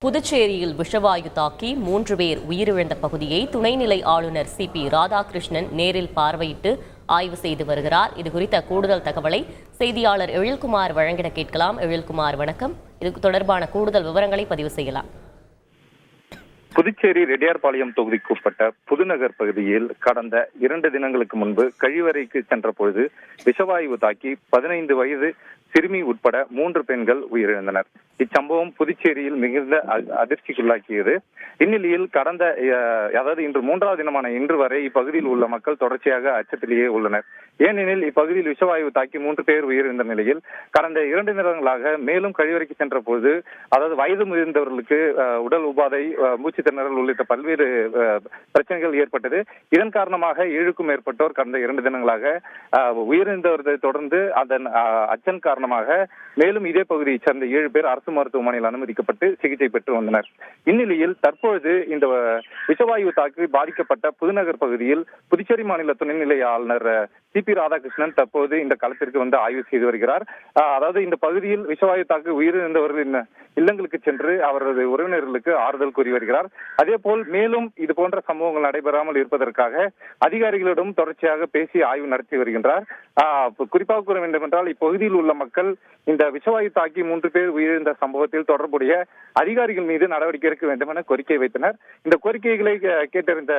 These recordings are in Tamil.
புதுச்சேரியில் விஷவாயு தாக்கி 3 பேர் உயிரிழந்த பகுதியை துணைநிலை ஆளுநர் CP ராதாகிருஷ்ணன் நேரில் பார்வையிட்டு ஆய்வு செய்து வருகிறார். இது குறித்த கூடுதல் தகவலை செய்தியாளர் எழில்குமார் வழங்கிட கேட்கலாம். எழில்குமார், வணக்கம். இது தொடர்பான கூடுதல் விவரங்களை பதிவு செய்யலாம். புதுச்சேரி ரெட்டியார்பாளையம் தொகுதிக்குட்பட்ட புதுநகர் பகுதியில் கடந்த 2 தினங்களுக்கு முன்பு கழிவறைக்கு சென்ற பொழுது விஷவாயு தாக்கி 15 வயது சிறுமி உட்பட 3 பெண்கள் உயிரிழந்தனர். இச்சம்பவம் புதுச்சேரியில் மிகுந்த அதிர்ச்சிக்குள்ளாக்கியது. இந்நிலையில் அதாவது இன்று 3வது தினமான இன்று வரை இப்பகுதியில் உள்ள மக்கள் தொடர்ச்சியாக அச்சத்திலேயே உள்ளனர். ஏனெனில் இப்பகுதியில் விஷவாயு தாக்கி 3 பேர் உயிரிழந்த நிலையில் கடந்த 2 தினங்களாக மேலும் கழிவறைக்கு சென்ற போது, அதாவது வயது முதிர்ந்தவர்களுக்கு உடல் உபாதை, மூச்சு திணறல் உள்ளிட்ட பல்வேறு பிரச்சனைகள் ஏற்பட்டது. இதன் காரணமாக 7க்கும் மேற்பட்டோர் கடந்த 2 தினங்களாக உயிரிழந்தவர்களை தொடர்ந்து அதன் அச்சம் காரணமாக மேலும் இதே பகுதியைச் சேர்ந்த 7 பேர் அரசு மருத்துவமனையில் அனுமதிக்கப்பட்டு சிகிச்சை பெற்று வந்தனர். இந்நிலையில் தற்பொழுது இந்த விஷவாயு தாக்கி பாதிக்கப்பட்ட புதுநகர் பகுதியில் புதுச்சேரி மாநில துணைநிலை ஆளுநர் CP ராதாகிருஷ்ணன் தற்போது இந்த களத்திற்கு வந்து ஆய்வு செய்து வருகிறார். அதாவது இந்த பகுதியில் விஷவாயு தாக்கி உயிரிழந்தவர்களின் இல்லங்களுக்கு சென்று அவரது உறவினர்களுக்கு ஆறுதல் கூறி வருகிறார். அதே போல் மேலும் இது போன்ற சம்பவங்கள் நடைபெறாமல் இருப்பதற்காக அதிகாரிகளிடம் தொடர்ச்சியாக பேசி ஆய்வு நடத்தி வருகின்றார். குறிப்பாக கூற வேண்டும் என்றால், இப்பகுதியில் உள்ள மக்கள் இந்த விஷவாயு தாக்கி 3 பேர் உயிரிழந்த சம்பவத்தில் தொடர்புடைய அதிகாரிகள் மீது நடவடிக்கை எடுக்க வேண்டும் என கோரிக்கை வைத்தனர். இந்த கோரிக்கைகளை கேட்டறிந்த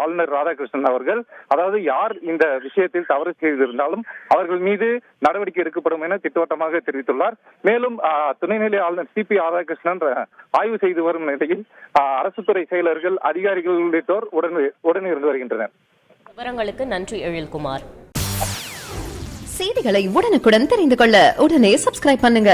ஆளுநர் ராதாகிருஷ்ணன் அவர்கள், அதாவது யார் இந்த விஷயத்தில் தவறு செய்திருந்தாலும் அவர்கள் மீது நடவடிக்கை எடுக்கப்படும் என திட்டவட்டமாக தெரிவித்துள்ளார். மேலும் துணைநிலை ஆளுநர் CP ராதாகிருஷ்ணன் ஆய்வு செய்து வரும் நிலையில் அரசு துறை செயலர்கள், அதிகாரிகள் உள்ளிட்டோர் உடனிருந்து வருகின்றனர். விவரங்களுக்கு நன்றி எழில்குமார். செய்திகளை உடனுக்குடன் தெரிந்து கொள்ள உடனே சப்ஸ்கிரைப் பண்ணுங்க.